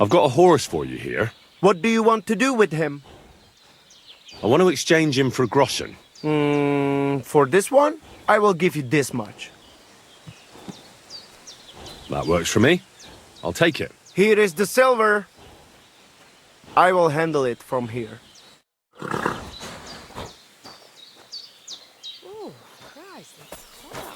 I've got a horse for you here. What do you want to do with him? I want to exchange him for groschen. For this one, I will give you this much. That works for me. I'll take it. Here is the silver. I will handle it from here. Oh, Christ, that's hot.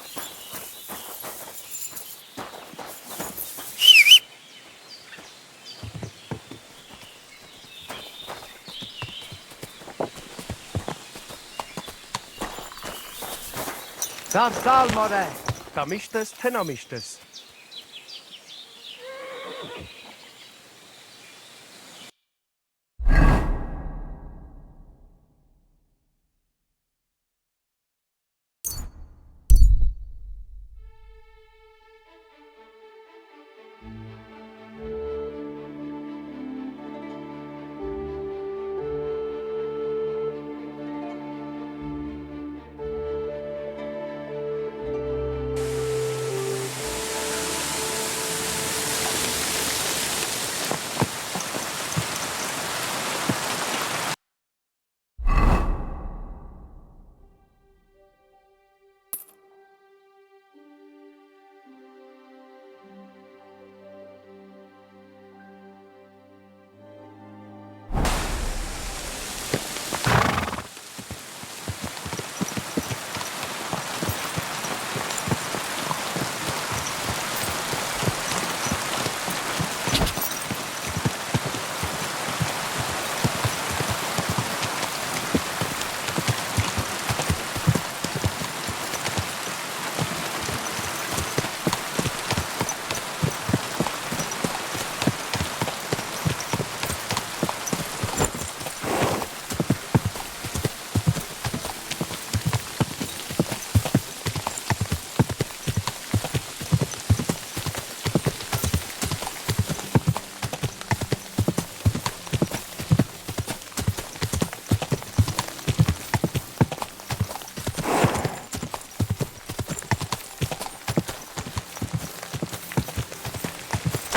Dar more. Tamishtes, tenamishtes.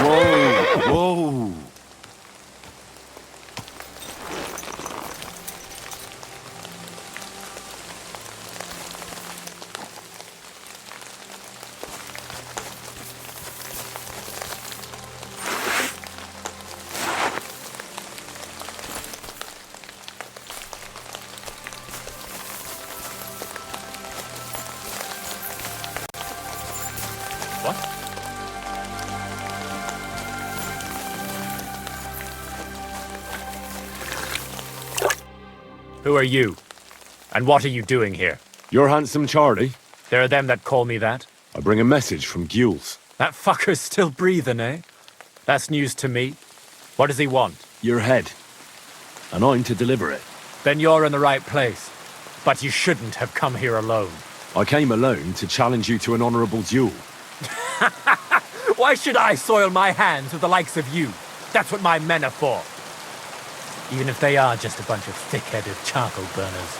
Whoa! What? Who are you? And what are you doing here? You're handsome Charlie. There are them that call me that. I bring a message from Gules. That fucker's still breathing, eh? That's news to me. What does he want? Your head. And I'm to deliver it. Then you're in the right place. But you shouldn't have come here alone. I came alone to challenge you to an honorable duel. Why should I soil my hands with the likes of you? That's what my men are for. Even if they are just a bunch of thick-headed charcoal burners.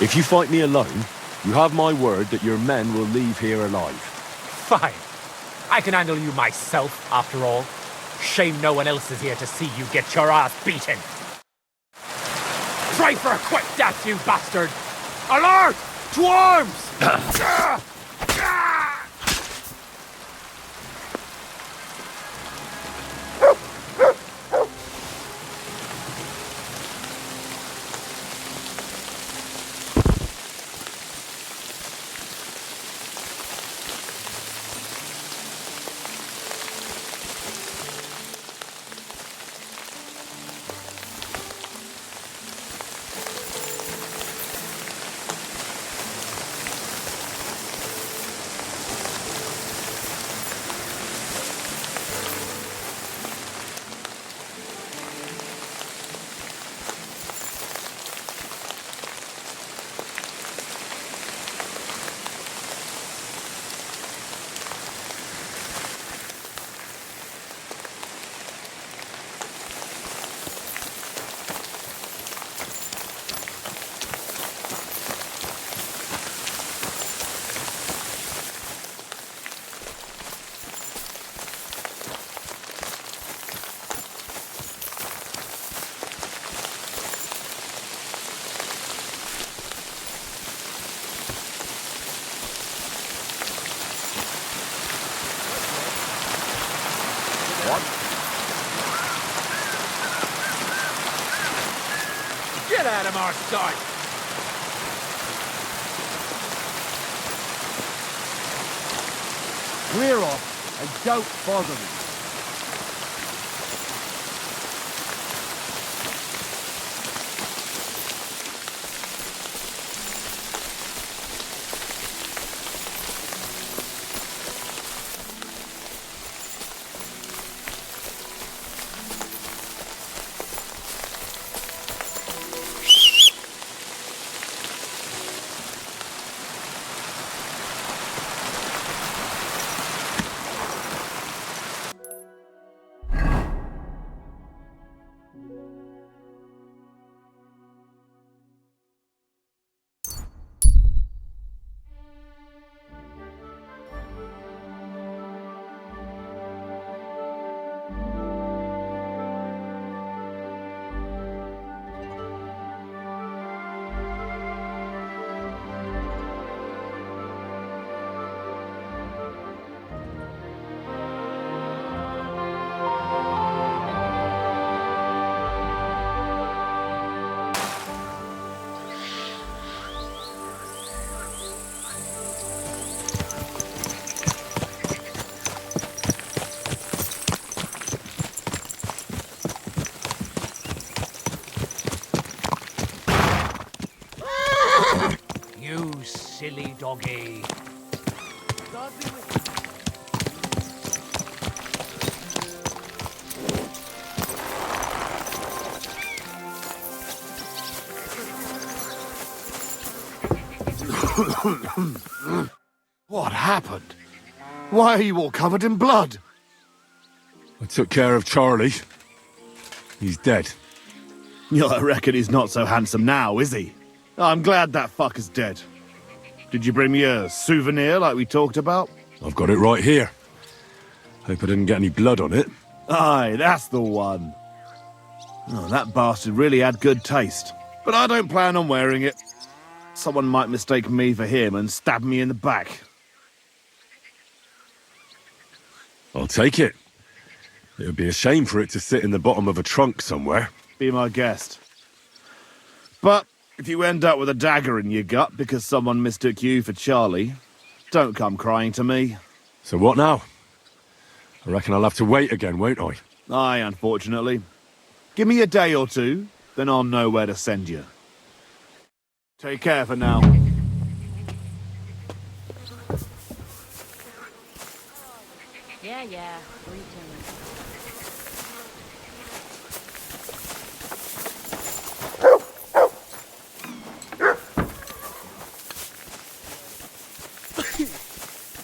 If you fight me alone, you have my word that your men will leave here alive. Fine. I can handle you myself, after all. Shame no one else is here to see you get your ass beaten. Try for a quick death, you bastard! Alert! To arms! Get out of our sight! Clear off and don't bother me. You silly doggy. What happened? Why are you all covered in blood? I took care of Charlie. He's dead. I reckon he's not so handsome now, is he? I'm glad that fucker's dead. Did you bring me a souvenir like we talked about? I've got it right here. Hope I didn't get any blood on it. Aye, that's the one. Oh, that bastard really had good taste. But I don't plan on wearing it. Someone might mistake me for him and stab me in the back. I'll take it. It would be a shame for it to sit in the bottom of a trunk somewhere. Be my guest. But if you end up with a dagger in your gut because someone mistook you for Charlie, don't come crying to me. So what now? I reckon I'll have to wait again, won't I? Aye, unfortunately. Give me a day or two, then I'll know where to send you. Take care for now. Yeah, yeah. What are you doing?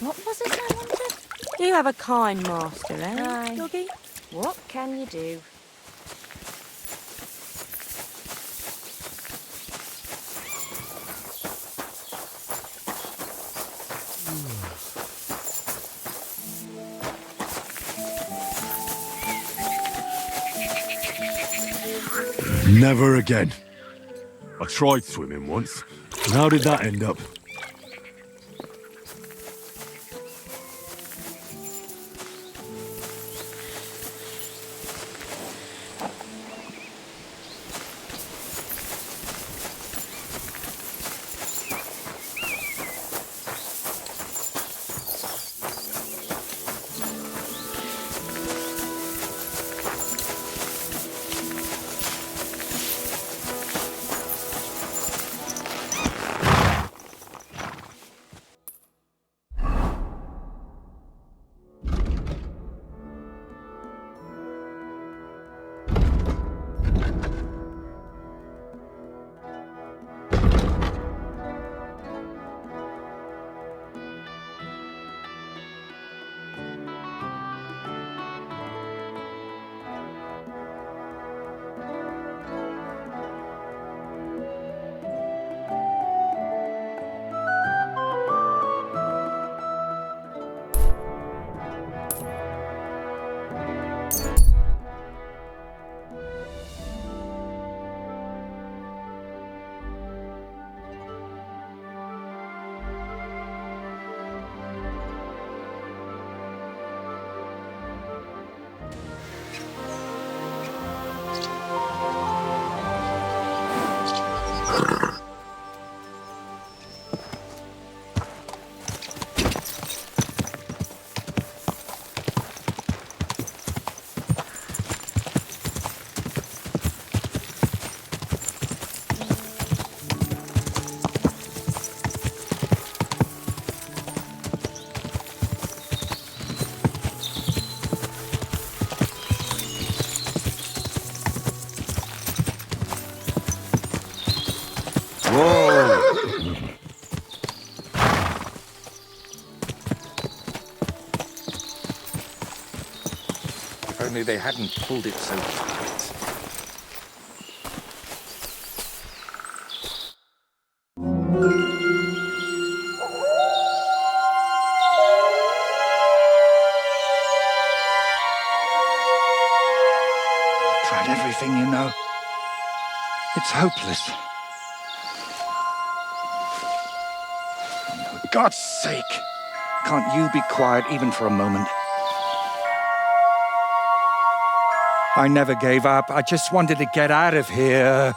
What was it I wanted? You have a kind master, eh, Aye. doggy? What can you do? Never again. I tried swimming once. And how did that end up? If only they hadn't pulled it so tight. Tried everything, you know. It's hopeless. For God's sake, can't you be quiet even for a moment? I never gave up. I just wanted to get out of here.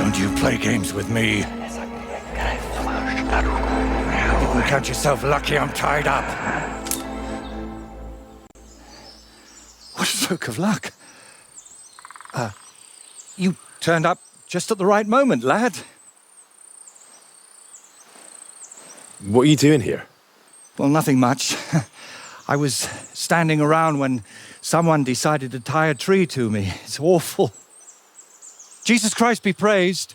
Don't you play games with me. You can count yourself lucky I'm tied up. What a stroke of luck. You turned up just at the right moment, lad. What are you doing here? Well, nothing much. I was standing around when someone decided to tie a tree to me. It's awful. Jesus Christ be praised.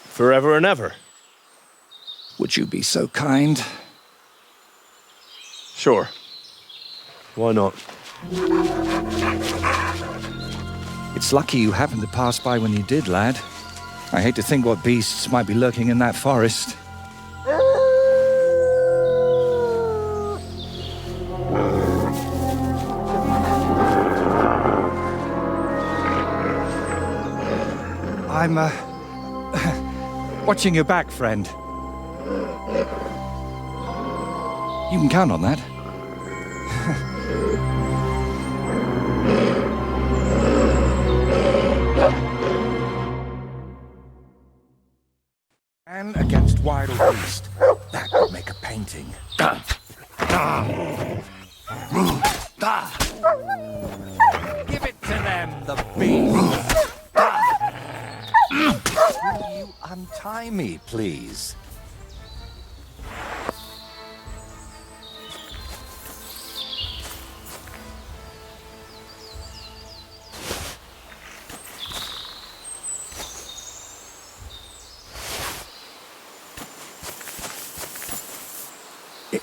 Forever and ever? Would you be so kind? Sure. Why not? It's lucky you happened to pass by when you did, lad. I hate to think what beasts might be lurking in that forest. I'm, watching your back, friend. You can count on that. Man against wild beast. That would make a painting. Give it to them, the beast. Will you untie me, please?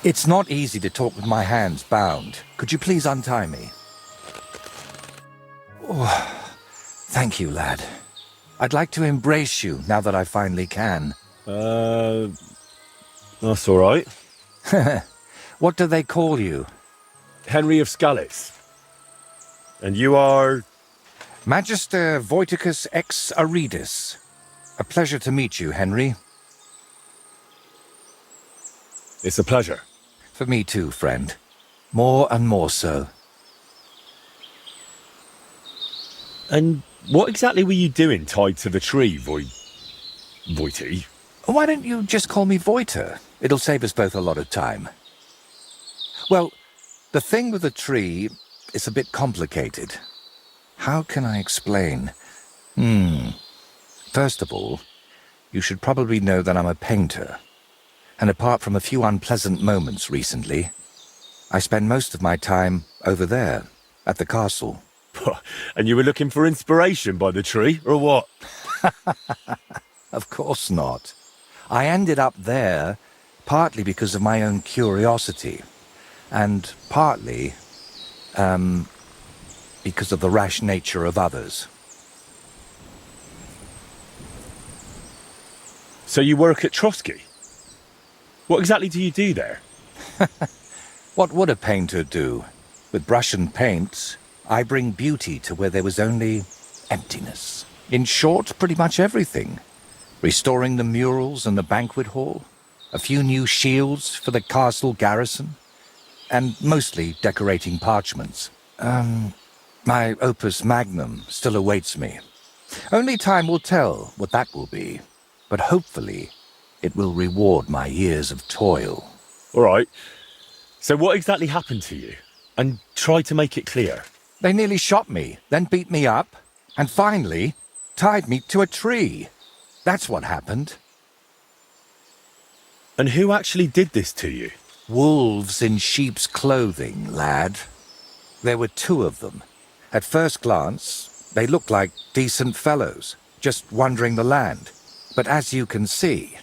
It's not easy to talk with my hands bound. Could you please untie me? Oh, thank you, lad. I'd like to embrace you now that I finally can. That's all right. What do they call you? Henry of Scalitz. And you are... Magister Voiticus ex Aridus. A pleasure to meet you, Henry. It's a pleasure. For me too, friend. More and more so. And what exactly were you doing tied to the tree, Voity? Why don't you just call me Voiter? It'll save us both a lot of time. Well, the thing with the tree is a bit complicated. How can I explain? First of all, you should probably know that I'm a painter. And apart from a few unpleasant moments recently, I spend most of my time over there, at the castle. And you were looking for inspiration by the tree, or what? Of course not. I ended up there partly because of my own curiosity, and partly, because of the rash nature of others. So you work at Trotsky? What exactly do you do there? What would a painter do? With brush and paint, I bring beauty to where there was only emptiness. In short, pretty much everything. Restoring the murals and the banquet hall, a few new shields for the castle garrison, and mostly decorating parchments. My opus magnum still awaits me. Only time will tell what that will be, but hopefully it will reward my years of toil. All right. So what exactly happened to you? And try to make it clear. They nearly shot me, then beat me up, and finally tied me to a tree. That's what happened. And who actually did this to you? Wolves in sheep's clothing, lad. There were two of them. At first glance, they looked like decent fellows, just wandering the land. But as you can see,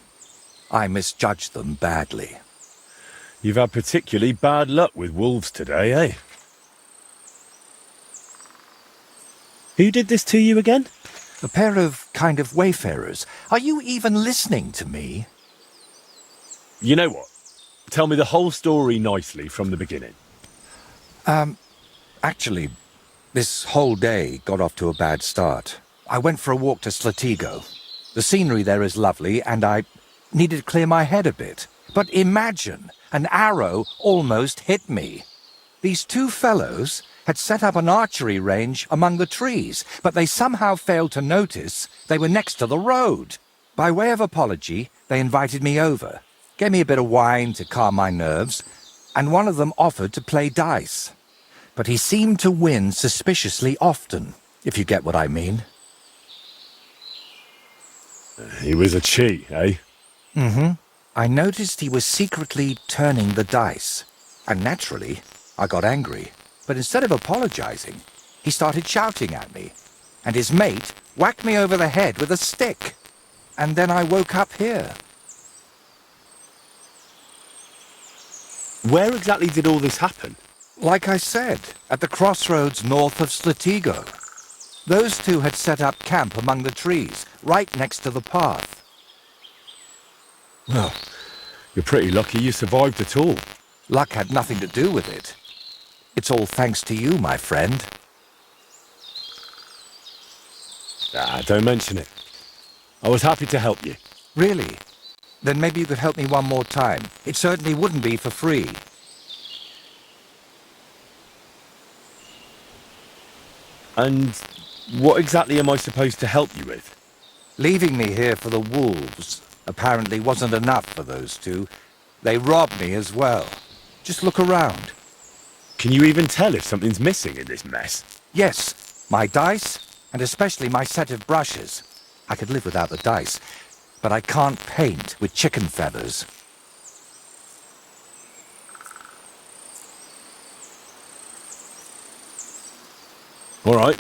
I misjudged them badly. You've had particularly bad luck with wolves today, eh? Who did this to you again? A pair of kind of wayfarers. Are you even listening to me? You know what? Tell me the whole story nicely from the beginning. Actually, this whole day got off to a bad start. I went for a walk to Slatigo. The scenery there is lovely, and I needed to clear my head a bit. But imagine, an arrow almost hit me. These two fellows had set up an archery range among the trees, but they somehow failed to notice they were next to the road. By way of apology, they invited me over, gave me a bit of wine to calm my nerves, and one of them offered to play dice. But he seemed to win suspiciously often, if you get what I mean. He was a cheat, eh? Mm-hmm. I noticed he was secretly turning the dice, and naturally, I got angry. But instead of apologizing, he started shouting at me, and his mate whacked me over the head with a stick. And then I woke up here. Where exactly did all this happen? Like I said, at the crossroads north of Slatigo. Those two had set up camp among the trees, right next to the path. Well, you're pretty lucky you survived at all. Luck had nothing to do with it. It's all thanks to you, my friend. Don't mention it. I was happy to help you. Really? Then maybe you could help me one more time. It certainly wouldn't be for free. And what exactly am I supposed to help you with? Leaving me here for the wolves apparently wasn't enough for those two. They robbed me as well. Just look around. Can you even tell if something's missing in this mess? Yes, my dice, and especially my set of brushes. I could live without the dice, but I can't paint with chicken feathers. All right.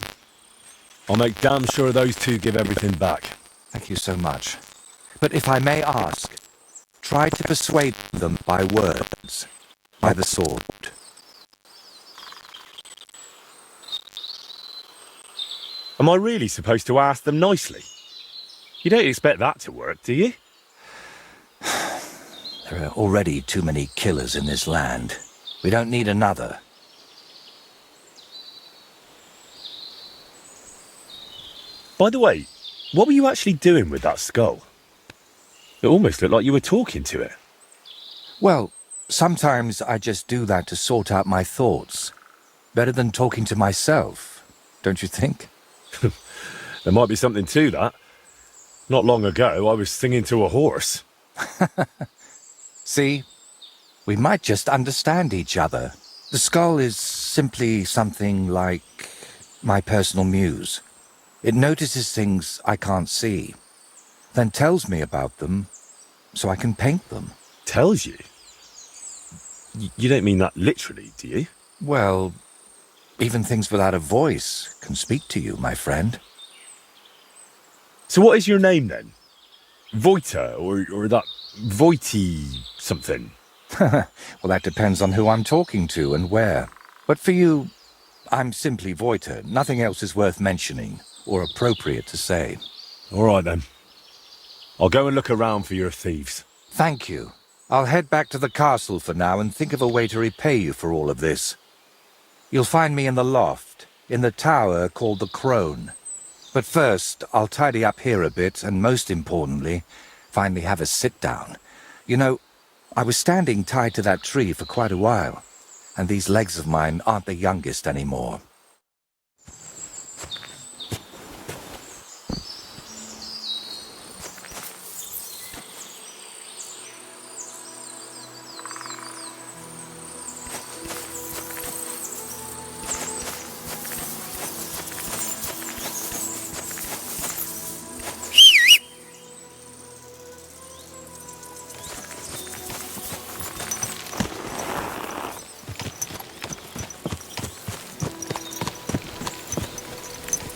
I'll make damn sure those two give everything back. Thank you so much. But if I may ask, try to persuade them by words, by the sword. Am I really supposed to ask them nicely? You don't expect that to work, do you? There are already too many killers in this land. We don't need another. By the way, what were you actually doing with that skull? It almost looked like you were talking to it. Well, sometimes I just do that to sort out my thoughts. Better than talking to myself, don't you think? There might be something to that. Not long ago, I was singing to a horse. See? We might just understand each other. The skull is simply something like my personal muse. It notices things I can't see, then tells me about them so I can paint them. Tells you? You don't mean that literally, do you? Well, even things without a voice can speak to you, my friend. So what is your name then? Voita, or that Voity something? Well, that depends on who I'm talking to and where. But for you, I'm simply Voita. Nothing else is worth mentioning or appropriate to say. All right then. I'll go and look around for your thieves. Thank you. I'll head back to the castle for now and think of a way to repay you for all of this. You'll find me in the loft, in the tower called the Crone. But first, I'll tidy up here a bit and, most importantly, finally have a sit-down. You know, I was standing tied to that tree for quite a while, and these legs of mine aren't the youngest anymore.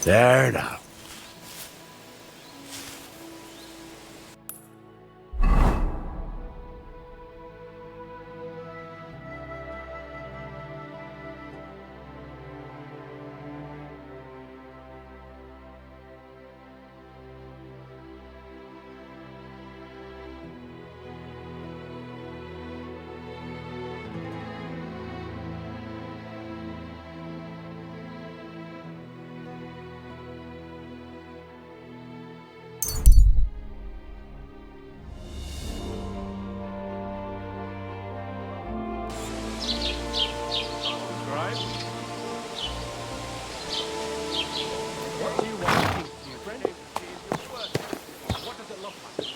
There now. time. What do you want to keep, you friend? What does it look like?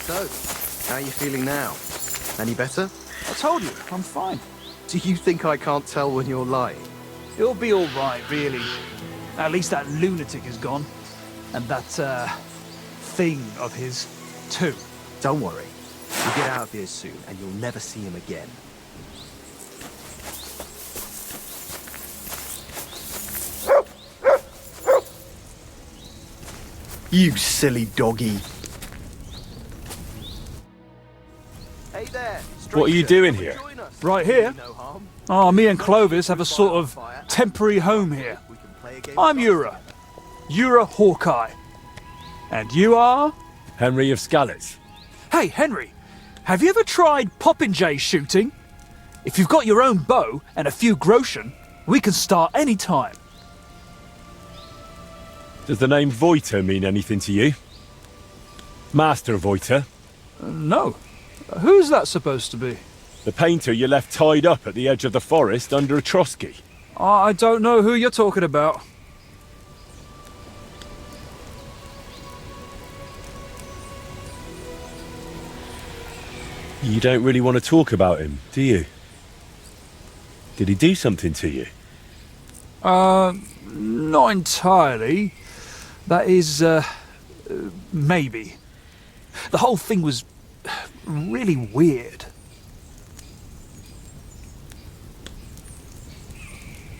So, how are you feeling now? Any better? I told you, I'm fine. Do you think I can't tell when you're lying? It'll be all right, really. At least that lunatic is gone. And that, thing of his, too. Don't worry. We'll get out of here soon, and you'll never see him again. You silly doggy. Hey there, What are you doing here? Right here? Oh, me and Clovis have a sort of temporary home here. I'm Ura. Ura Hawkeye. And you are? Henry of Scallis. Hey, Henry, have you ever tried popinjay shooting? If you've got your own bow and a few groschen, we can start any time. Does the name Voiter mean anything to you? Master Voiter? No. Who's that supposed to be? The painter you left tied up at the edge of the forest under a trosky. I don't know who you're talking about. You don't really want to talk about him, do you? Did he do something to you? Not entirely. That is, maybe. The whole thing was really weird.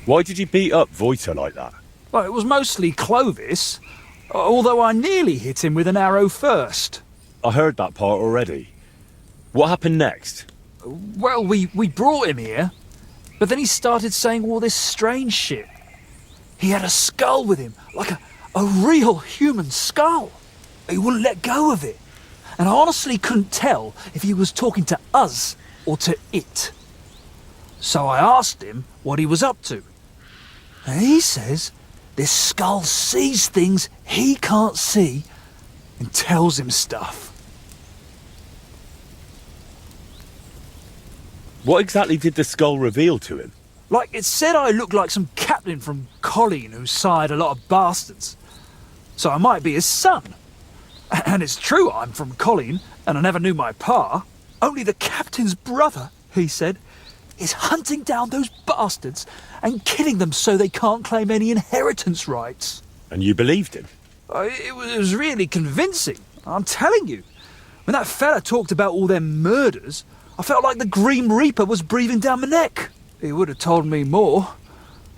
Why did you beat up Voiter like that? Well, it was mostly Clovis, although I nearly hit him with an arrow first. I heard that part already. What happened next? Well, we brought him here, but then he started saying all this strange shit. He had a skull with him, like a real human skull. He wouldn't let go of it. And I honestly couldn't tell if he was talking to us or to it. So I asked him what he was up to. And he says this skull sees things he can't see and tells him stuff. What exactly did the skull reveal to him? Like, it said I looked like some captain from Colleen who sired a lot of bastards. So I might be his son. And it's true I'm from Colleen, and I never knew my pa. Only the captain's brother, he said, is hunting down those bastards and killing them so they can't claim any inheritance rights. And you believed him? It was really convincing, I'm telling you. When that fella talked about all them murders, I felt like the Grim Reaper was breathing down my neck. He would have told me more,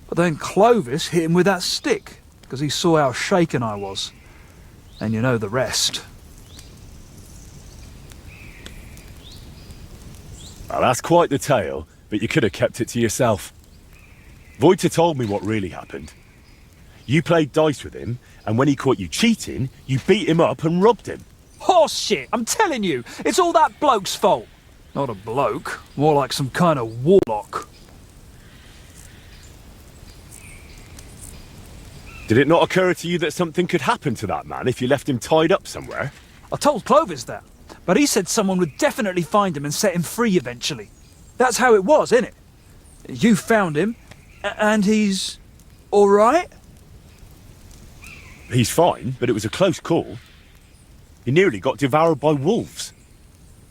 but then Clovis hit him with that stick, because he saw how shaken I was. And you know the rest. Well, that's quite the tale, but you could have kept it to yourself. Voita told me what really happened. You played dice with him, and when he caught you cheating, you beat him up and robbed him. Horse shit, I'm telling you, it's all that bloke's fault. Not a bloke, more like some kind of warlock. Did it not occur to you that something could happen to that man if you left him tied up somewhere? I told Clovis that, but he said someone would definitely find him and set him free eventually. That's how it was, innit? You found him, and he's all right? He's fine, but it was a close call. He nearly got devoured by wolves.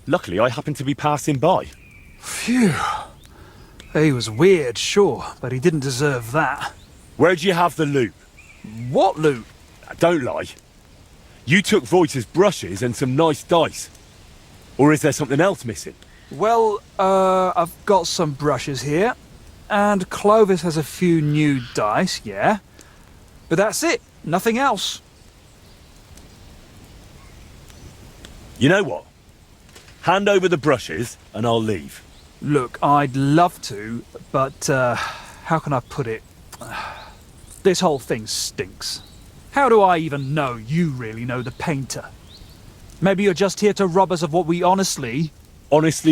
Luckily, I happened to be passing by. Phew. He was weird, sure, but he didn't deserve that. Where'd you have the loot? What loot? Don't lie. You took Voita's brushes and some nice dice. Or is there something else missing? Well, I've got some brushes here, and Clovis has a few new dice, yeah. But that's it, nothing else. You know what? Hand over the brushes and I'll leave. Look, I'd love to, but how can I put it? This whole thing stinks. How do I even know you really know the painter? Maybe you're just here to rob us of what we honestly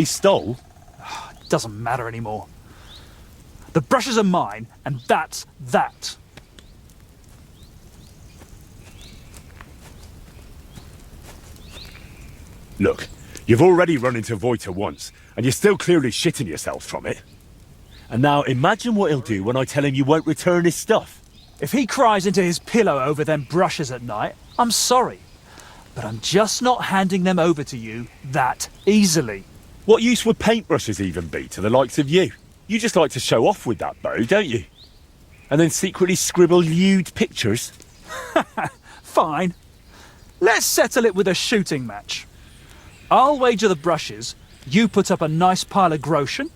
stole? Doesn't matter anymore. The brushes are mine, and that's that. Look, you've already run into Voita once, and you're still clearly shitting yourself from it. And now imagine what he'll do when I tell him you won't return his stuff. If he cries into his pillow over them brushes at night, I'm sorry. But I'm just not handing them over to you that easily. What use would paintbrushes even be to the likes of you? You just like to show off with that bow, don't you? And then secretly scribble lewd pictures. Fine. Let's settle it with a shooting match. I'll wager the brushes, you put up a nice pile of groschen,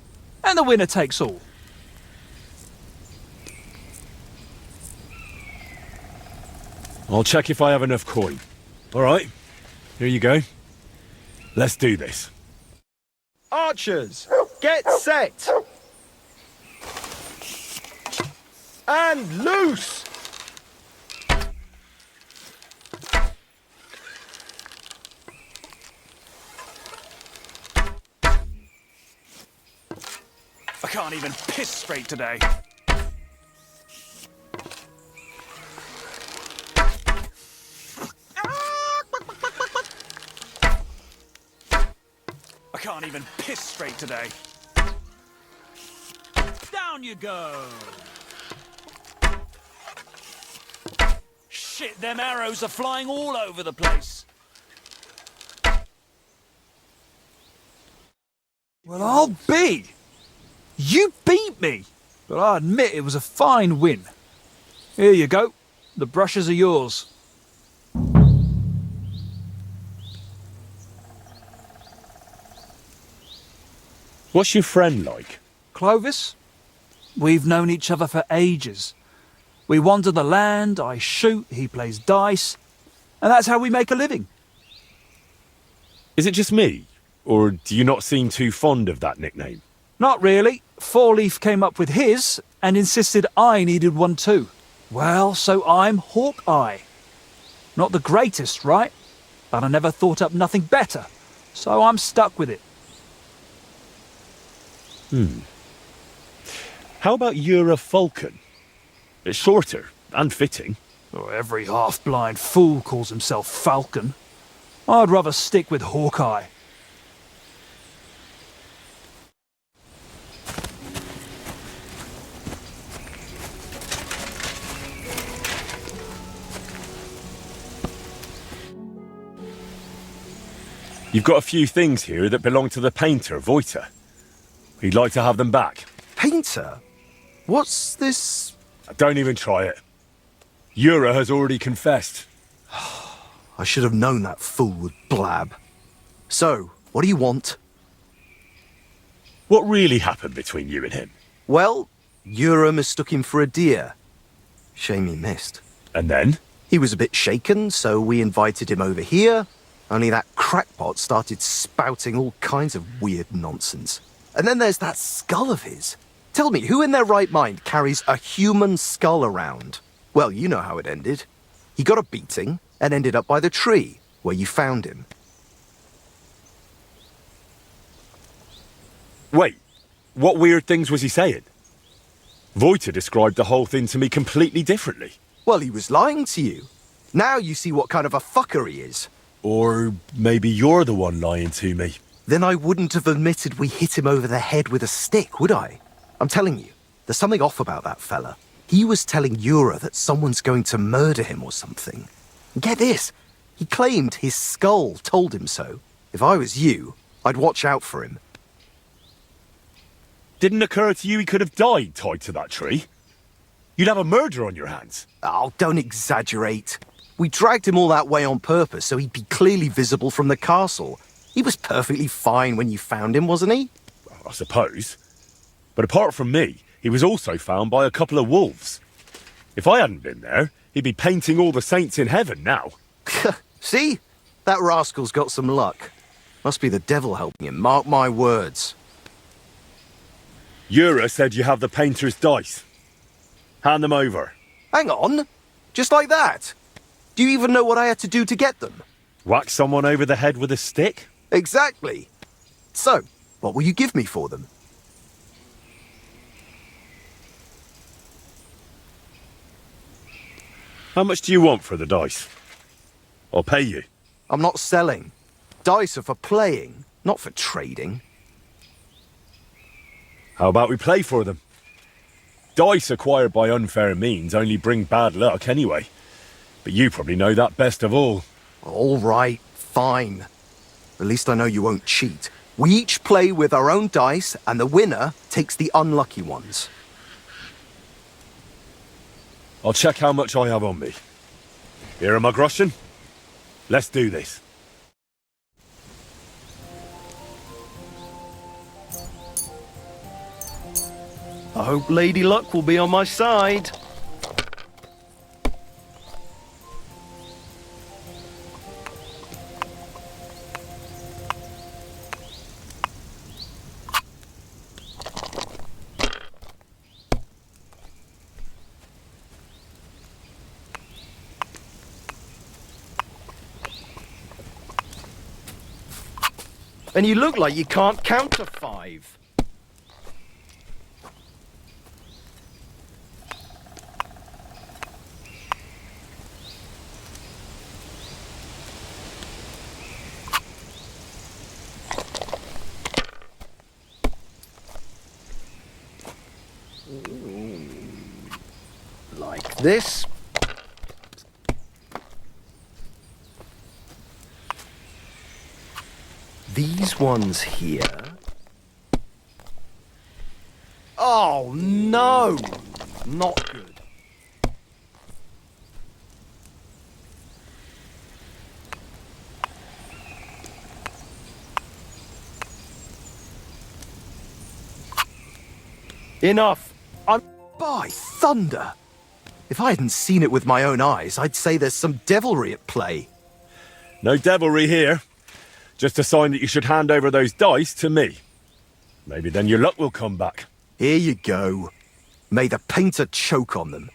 and the winner takes all. I'll check if I have enough coin. All right, here you go. Let's do this. Archers, get set! And loose! I can't even piss straight today. I can't even piss straight today. Down you go. Shit, them arrows are flying all over the place. Well, I'll be. You beat me, but I admit it was a fine win. Here you go. The brushes are yours. What's your friend like? Clovis? We've known each other for ages. We wander the land, I shoot, he plays dice, and that's how we make a living. Is it just me? Or do you not seem too fond of that nickname? Not really. Four Leaf came up with his and insisted I needed one too. Well, so I'm Hawkeye. Not the greatest, right? But I never thought up nothing better, so I'm stuck with it. How about you're a falcon? It's shorter and fitting. Oh, every half-blind fool calls himself Falcon. I'd rather stick with Hawkeye. You've got a few things here that belong to the painter, Voita. He'd like to have them back. Painter? What's this? Don't even try it. Yura has already confessed. I should have known that fool would blab. So, what do you want? What really happened between you and him? Well, Yura mistook him for a deer. Shame he missed. And then? He was a bit shaken, so we invited him over here. Only that crackpot started spouting all kinds of weird nonsense. And then there's that skull of his. Tell me, who in their right mind carries a human skull around? Well, you know how it ended. He got a beating and ended up by the tree, where you found him. Wait, what weird things was he saying? Voiter described the whole thing to me completely differently. Well, he was lying to you. Now you see what kind of a fucker he is. Or maybe you're the one lying to me. Then I wouldn't have admitted we hit him over the head with a stick, would I? I'm telling you, there's something off about that fella. He was telling Yura that someone's going to murder him or something. And get this, he claimed his skull told him so. If I was you, I'd watch out for him. Didn't occur to you he could have died tied to that tree? You'd have a murder on your hands. Oh, don't exaggerate. We dragged him all that way on purpose so he'd be clearly visible from the castle. He was perfectly fine when you found him, wasn't he? I suppose. But apart from me, he was also found by a couple of wolves. If I hadn't been there, he'd be painting all the saints in heaven now. See? That rascal's got some luck. Must be the devil helping him, mark my words. Yura said you have the painter's dice. Hand them over. Hang on. Just like that? Do you even know what I had to do to get them? Whack someone over the head with a stick? Exactly. So, what will you give me for them? How much do you want for the dice? I'll pay you. I'm not selling. Dice are for playing, not for trading. How about we play for them? Dice acquired by unfair means only bring bad luck anyway. But you probably know that best of all. All right, fine. At least I know you won't cheat. We each play with our own dice, and the winner takes the unlucky ones. I'll check how much I have on me. Here am I, Groschen? Let's do this. I hope Lady Luck will be on my side. And you look like you can't count to 5. Like this. These ones here. Oh no! Not good. Enough! By thunder! If I hadn't seen it with my own eyes, I'd say there's some devilry at play. No devilry here. Just a sign that you should hand over those dice to me. Maybe then your luck will come back. Here you go. May the painter choke on them.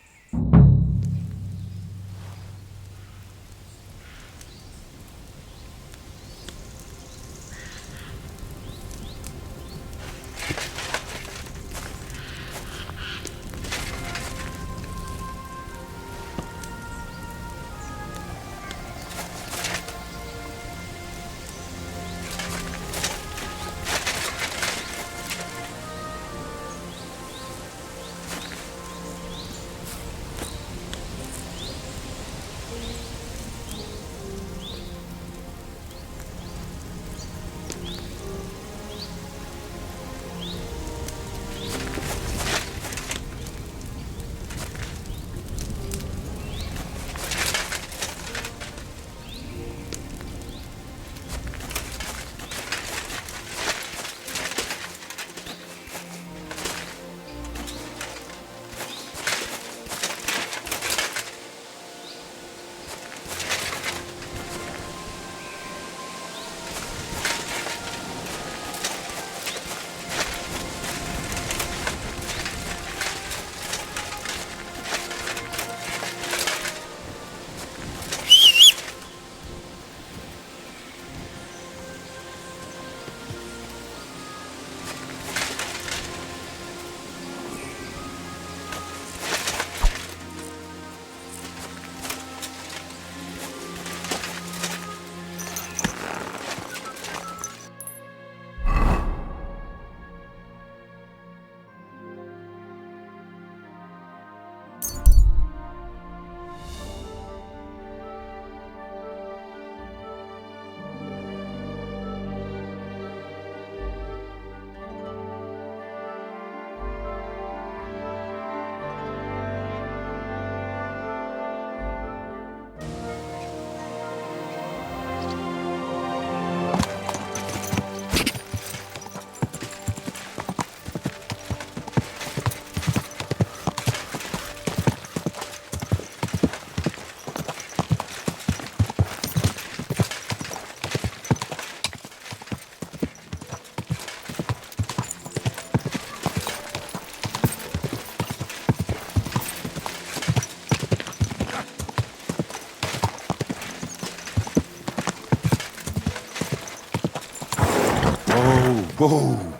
Whoa!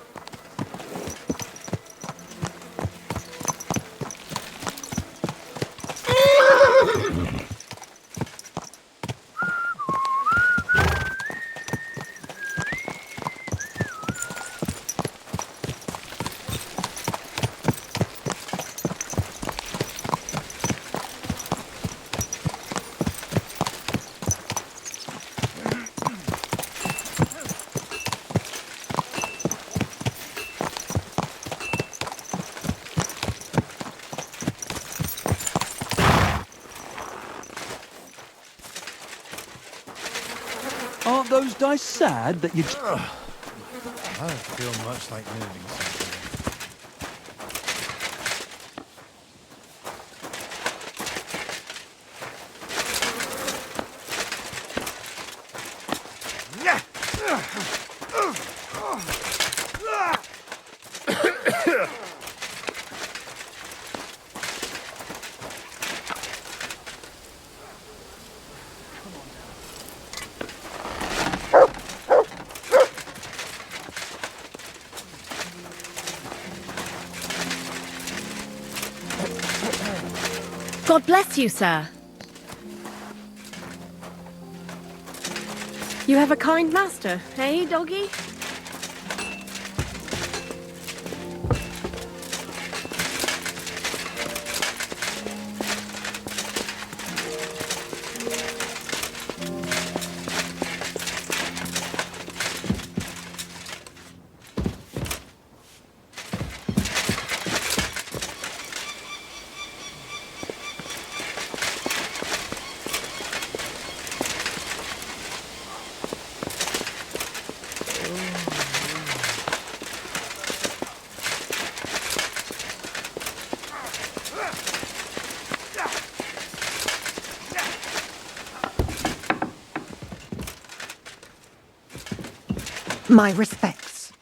Aren't those dice sad that you... I don't feel much like moving something. God bless you, sir. You have a kind master, eh, doggy? My respects.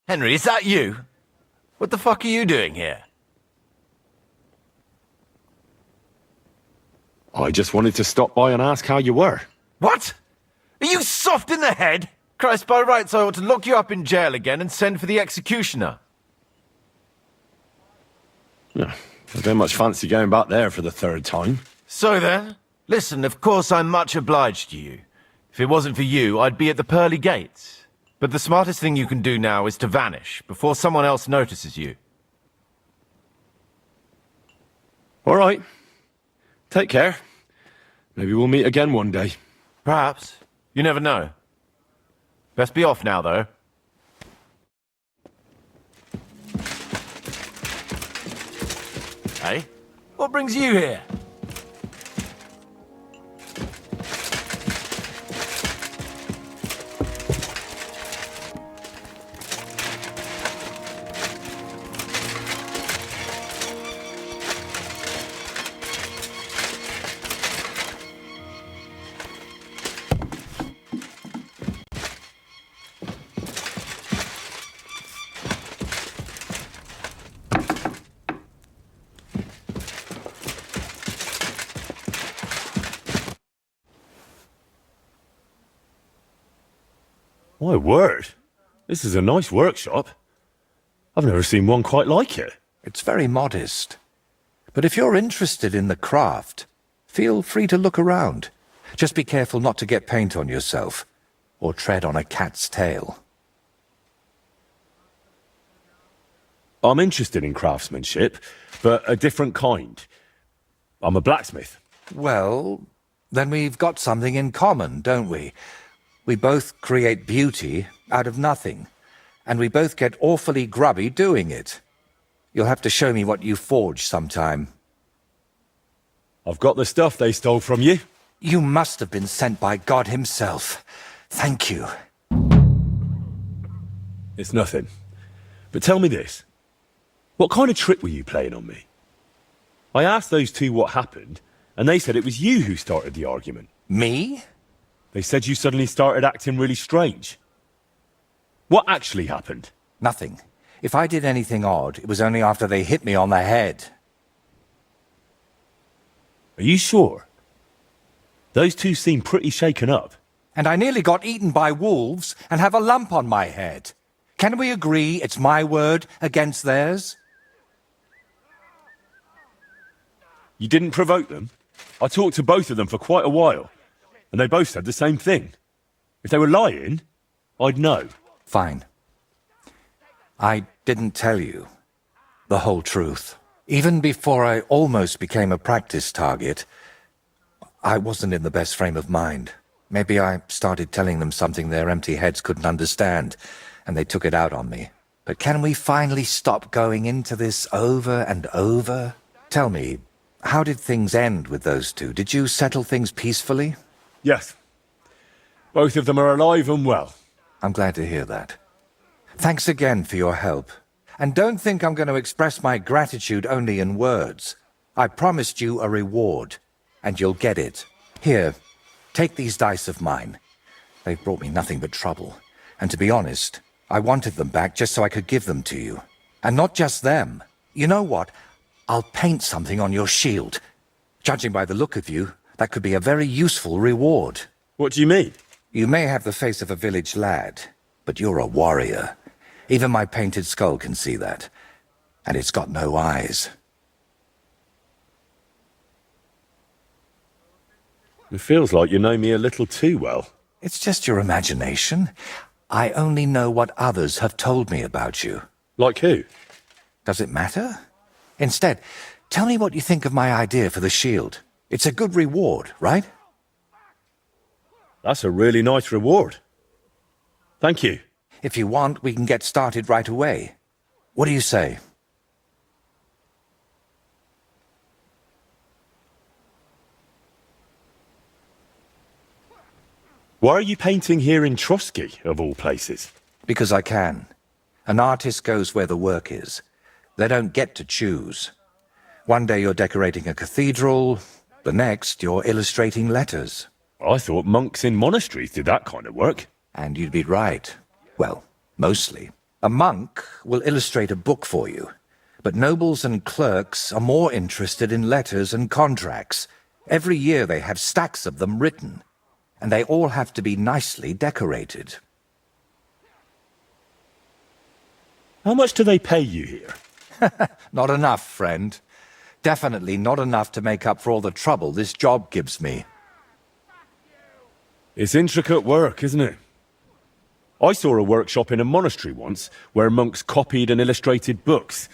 Henry, is that you? What the fuck are you doing here? I just wanted to stop by and ask how you were. What? Are you soft in the head? Christ, by rights I ought to lock you up in jail again and send for the executioner. Yeah, I don't much fancy going back there for the third time. So then, listen, of course I'm much obliged to you. If it wasn't for you, I'd be at the pearly gates. But the smartest thing you can do now is to vanish before someone else notices you. All right. Take care. Maybe we'll meet again one day. Perhaps. You never know. Best be off now, though. Hey? What brings you here? My word. This is a nice workshop. I've never seen one quite like it. It's very modest. But if you're interested in the craft, feel free to look around. Just be careful not to get paint on yourself, or tread on a cat's tail. I'm interested in craftsmanship, but a different kind. I'm a blacksmith. Well, then we've got something in common, don't we? We both create beauty out of nothing, and we both get awfully grubby doing it. You'll have to show me what you forged sometime. I've got the stuff they stole from you. You must have been sent by God himself. Thank you. It's nothing. But tell me this. What kind of trick were you playing on me? I asked those two what happened, and they said it was you who started the argument. Me? They said you suddenly started acting really strange. What actually happened? Nothing. If I did anything odd, it was only after they hit me on the head. Are you sure? Those two seem pretty shaken up. And I nearly got eaten by wolves and have a lump on my head. Can we agree it's my word against theirs? You didn't provoke them? I talked to both of them for quite a while, and they both said the same thing. If they were lying, I'd know. Fine. I didn't tell you the whole truth. Even before I almost became a practice target, I wasn't in the best frame of mind. Maybe I started telling them something their empty heads couldn't understand, and they took it out on me. But can we finally stop going into this over and over? Tell me, how did things end with those two? Did you settle things peacefully? Yes. Both of them are alive and well. I'm glad to hear that. Thanks again for your help. And don't think I'm going to express my gratitude only in words. I promised you a reward, and you'll get it. Here, take these dice of mine. They've brought me nothing but trouble. And to be honest, I wanted them back just so I could give them to you. And not just them. You know what? I'll paint something on your shield. Judging by the look of you, that could be a very useful reward. What do you mean? You may have the face of a village lad, but you're a warrior. Even my painted skull can see that. And it's got no eyes. It feels like you know me a little too well. It's just your imagination. I only know what others have told me about you. Like who? Does it matter? Instead, tell me what you think of my idea for the shield. It's a good reward, right? That's a really nice reward. Thank you. If you want, we can get started right away. What do you say? Why are you painting here in Trusky, of all places? Because I can. An artist goes where the work is. They don't get to choose. One day you're decorating a cathedral, the next you're illustrating letters. I thought monks in monasteries did that kind of work. And you'd be right. Well, mostly. A monk will illustrate a book for you, but nobles and clerks are more interested in letters and contracts. Every year they have stacks of them written, and they all have to be nicely decorated. How much do they pay you here? Not enough, friend. Definitely not enough to make up for all the trouble this job gives me. It's intricate work, isn't it? I saw a workshop in a monastery once where monks copied and illustrated books,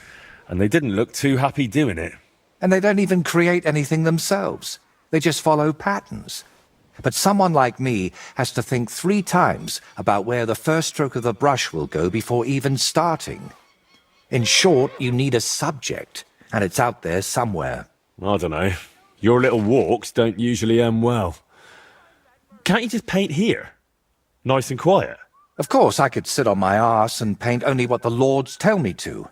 and they didn't look too happy doing it. And they don't even create anything themselves. They just follow patterns. But someone like me has to think 3 times about where the first stroke of the brush will go before even starting. In short, you need a subject, and it's out there somewhere. I don't know. Your little walks don't usually end well. Can't you just paint here? Nice and quiet. Of course, I could sit on my arse and paint only what the lords tell me to.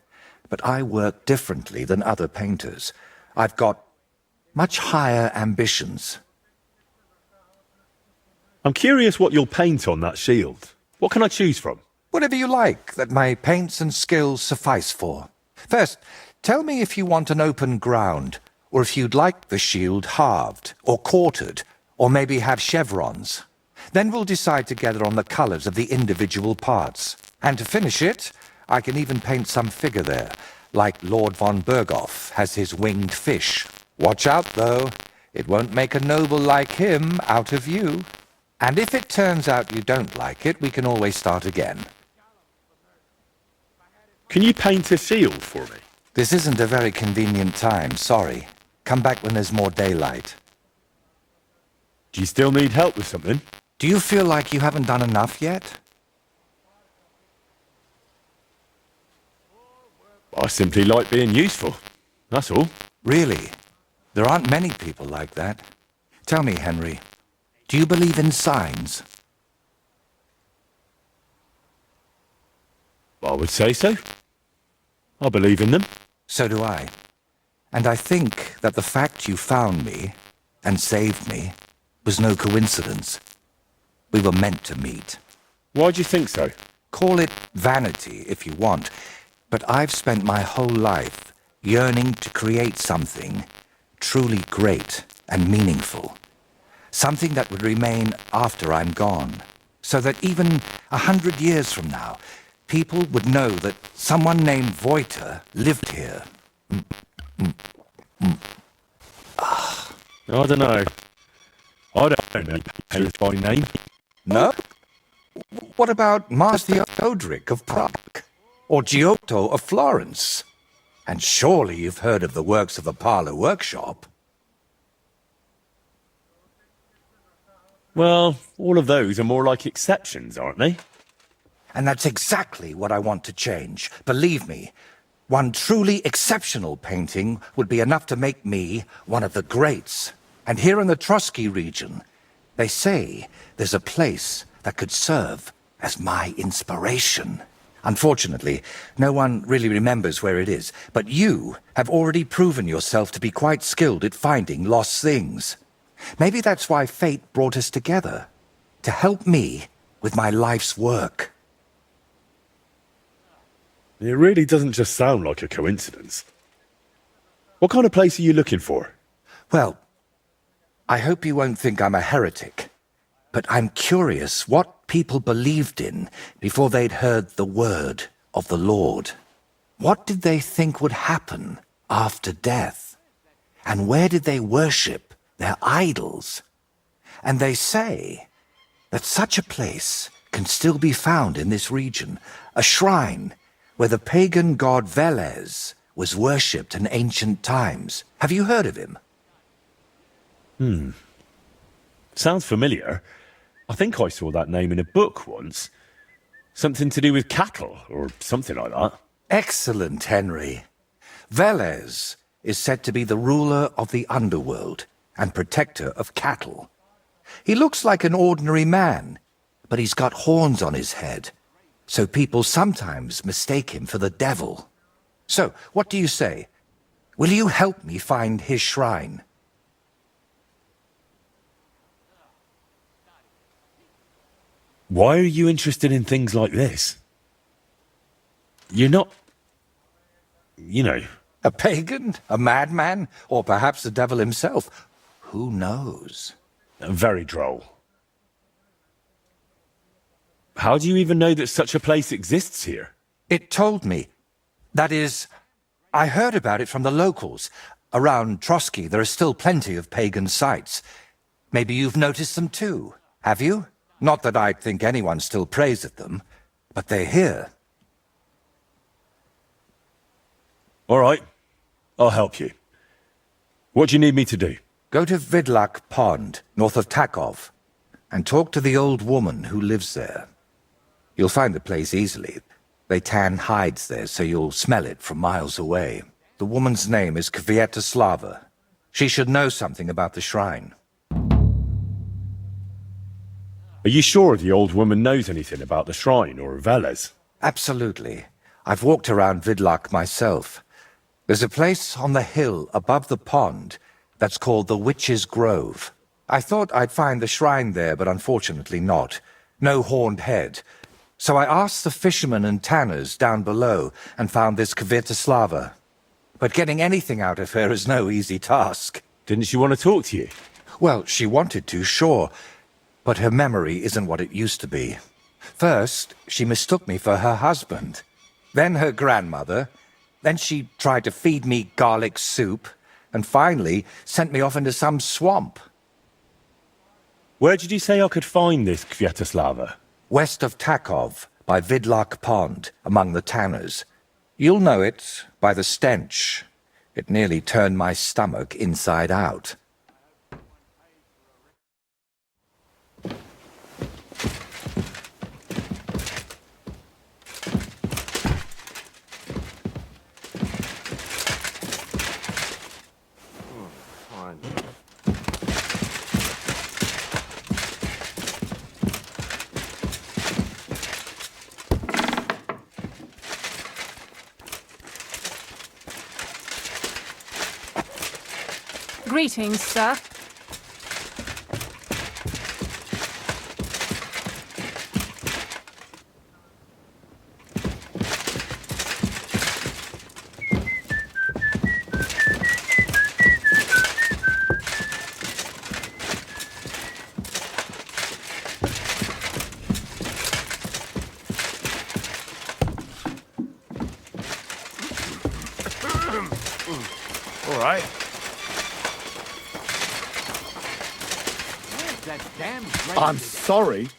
But I work differently than other painters. I've got much higher ambitions. I'm curious what you'll paint on that shield. What can I choose from? Whatever you like that my paints and skills suffice for. First, tell me if you want an open ground, or if you'd like the shield halved, or quartered, or maybe have chevrons. Then we'll decide together on the colours of the individual parts. And to finish it, I can even paint some figure there, like Lord von Berghoff has his winged fish. Watch out, though. It won't make a noble like him out of you. And if it turns out you don't like it, we can always start again. Can you paint a shield for me? This isn't a very convenient time, sorry. Come back when there's more daylight. Do you still need help with something? Do you feel like you haven't done enough yet? I simply like being useful. That's all. Really? There aren't many people like that. Tell me, Henry, do you believe in signs? I would say so. I believe in them. So do I. And I think that the fact you found me and saved me was no coincidence. We were meant to meet. Why do you think so? Call it vanity if you want, but I've spent my whole life yearning to create something truly great and meaningful. Something that would remain after I'm gone, so that even 100 years from now, people would know that someone named Voiter lived here. I don't know. I don't know Paige by name. No? What about Marcia Theodoric of Prague? Or Giotto of Florence? And surely you've heard of the works of the Parlour Workshop. Well, all of those are more like exceptions, aren't they? And that's exactly what I want to change. Believe me, one truly exceptional painting would be enough to make me one of the greats. And here in the Trotsky region, they say there's a place that could serve as my inspiration. Unfortunately, no one really remembers where it is, but you have already proven yourself to be quite skilled at finding lost things. Maybe that's why fate brought us together, to help me with my life's work. It really doesn't just sound like a coincidence. What kind of place are you looking for? Well, I hope you won't think I'm a heretic, but I'm curious what people believed in before they'd heard the word of the Lord. What did they think would happen after death? And where did they worship their idols? And they say that such a place can still be found in this region, a shrine where the pagan god Velez was worshipped in ancient times. Have you heard of him? Sounds familiar. I think I saw that name in a book once. Something to do with cattle, or something like that. Excellent, Henry. Velez is said to be the ruler of the underworld and protector of cattle. He looks like an ordinary man, but he's got horns on his head, so people sometimes mistake him for the devil. So, what do you say? Will you help me find his shrine? Why are you interested in things like this? You're not... you know... A pagan? A madman? Or perhaps the devil himself? Who knows? Very droll. How do you even know that such a place exists here? It told me. That is, I heard about it from the locals. Around Trotsky, there are still plenty of pagan sites. Maybe you've noticed them too, have you? Not that I'd think anyone still prays at them, but they're here. All right, I'll help you. What do you need me to do? Go to Vidlak Pond, north of Takov, and talk to the old woman who lives there. You'll find the place easily. They tan hides there, so you'll smell it from miles away. The woman's name is Kvietoslava. She should know something about the shrine. Are you sure the old woman knows anything about the shrine or Velez? Absolutely. I've walked around Vidlak myself. There's a place on the hill above the pond that's called the Witch's Grove. I thought I'd find the shrine there, but unfortunately not. No horned head. So I asked the fishermen and tanners down below and found this Kvietoslava. But getting anything out of her is no easy task. Didn't she want to talk to you? Well, she wanted to, sure. But her memory isn't what it used to be. First, she mistook me for her husband. Then her grandmother. Then she tried to feed me garlic soup. And finally, sent me off into some swamp. Where did you say I could find this Kvietoslava? West of Takov, by Vidlak Pond, among the tanners. You'll know it by the stench. It nearly turned my stomach inside out. Greetings, sir. All right. I'm sorry.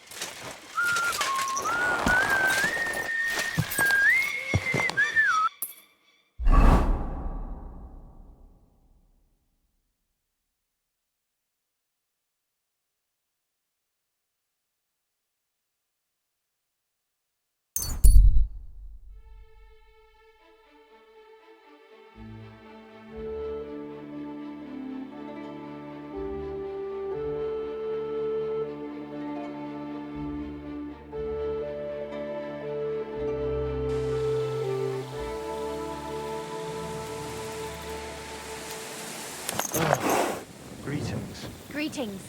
Greetings. Greetings.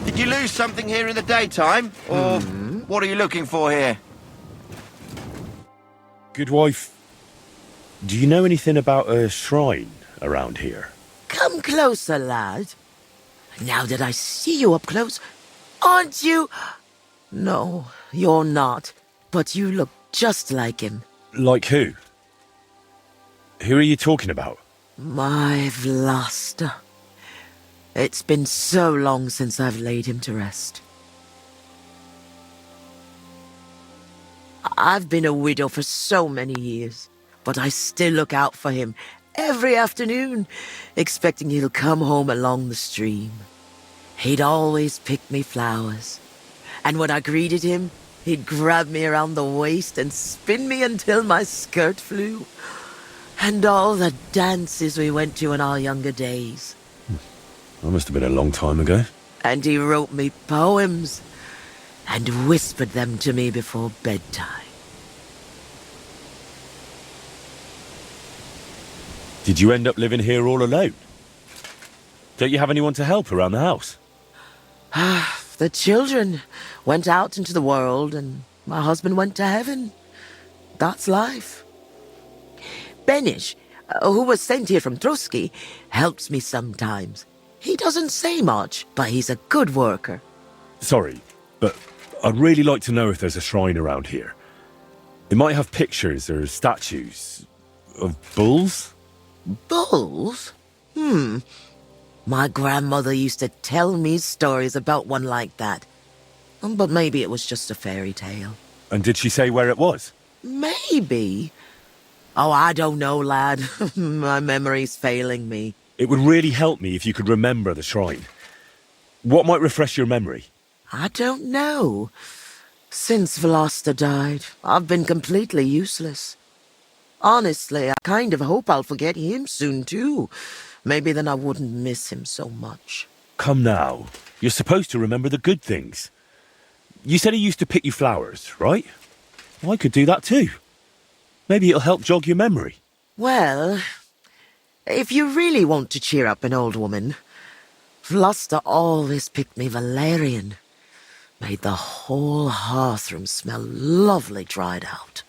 Did you lose something here in the daytime? Or what are you looking for here? Good wife, do you know anything about a shrine around here? Come closer, lad. Now that I see you up close, aren't you? No, you're not. But you look just like him. Like who? Who are you talking about? My Vlasta. It's been so long since I've laid him to rest. I've been a widow for so many years, but I still look out for him every afternoon, expecting he'll come home along the stream. He'd always pick me flowers, and when I greeted him, he'd grab me around the waist and spin me until my skirt flew. And all the dances we went to in our younger days. That must have been a long time ago. And he wrote me poems and whispered them to me before bedtime. Did you end up living here all alone? Don't you have anyone to help around the house? The children went out into the world and my husband went to heaven. That's life. Benish, who was sent here from Trotsky, helps me sometimes. He doesn't say much, but he's a good worker. Sorry, but I'd really like to know if there's a shrine around here. It might have pictures or statues of bulls. Bulls? My grandmother used to tell me stories about one like that. But maybe it was just a fairy tale. And did she say where it was? Maybe. Oh, I don't know, lad. My memory's failing me. It would really help me if you could remember the shrine. What might refresh your memory? I don't know. Since Vlasta died, I've been completely useless. Honestly, I kind of hope I'll forget him soon, too. Maybe then I wouldn't miss him so much. Come now. You're supposed to remember the good things. You said he used to pick you flowers, right? Well, I could do that too. Maybe it'll help jog your memory. Well, if you really want to cheer up an old woman, Vlasta always picked me valerian. Made the whole hearthroom smell lovely dried out.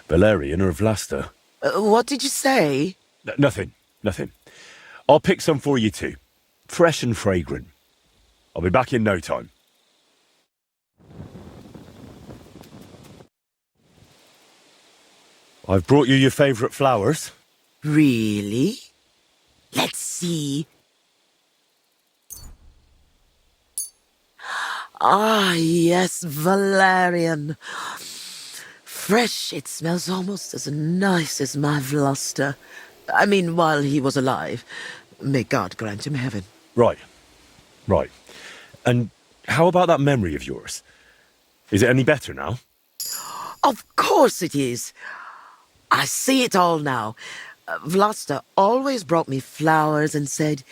Valerian or Vlasta? What did you say? Nothing. I'll pick some for you too. Fresh and fragrant. I'll be back in no time. I've brought you your favourite flowers. Really? Let's see. Ah, yes, valerian. Fresh, it smells almost as nice as my Vlasta. I mean, while he was alive. May God grant him heaven. Right. And how about that memory of yours? Is it any better now? Of course it is. I see it all now. Vlasta always brought me flowers and said,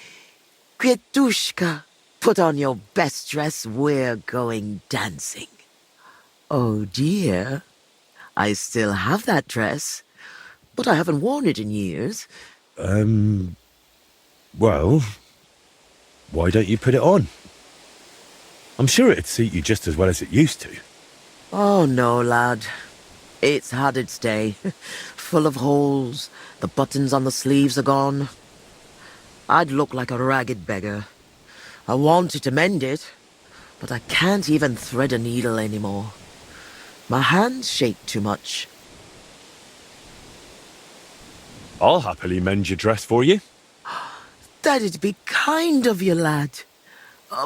Kvetushka, put on your best dress, we're going dancing. Oh dear, I still have that dress, but I haven't worn it in years. Well, why don't you put it on? I'm sure it'd suit you just as well as it used to. Oh, no, lad. It's had its day. Full of holes. The buttons on the sleeves are gone. I'd look like a ragged beggar. I wanted to mend it, but I can't even thread a needle anymore. My hands shake too much. I'll happily mend your dress for you. That'd be kind of you, lad.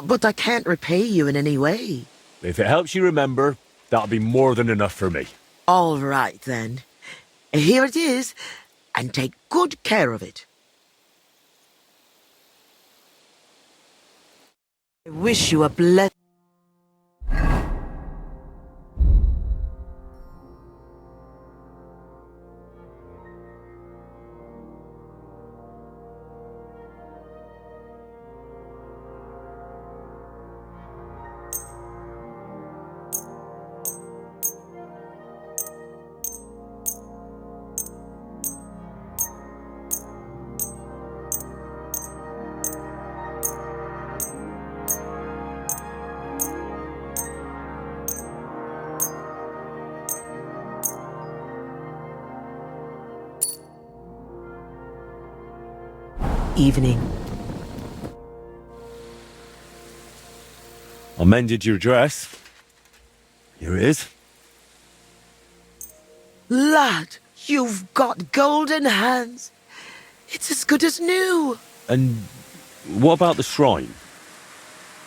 But I can't repay you in any way. If it helps you remember, that'll be more than enough for me. All right, then. Here it is, and take good care of it. I wish you a blessed... Evening. I mended your dress. Here it is. Lad, you've got golden hands. It's as good as new. And what about the shrine?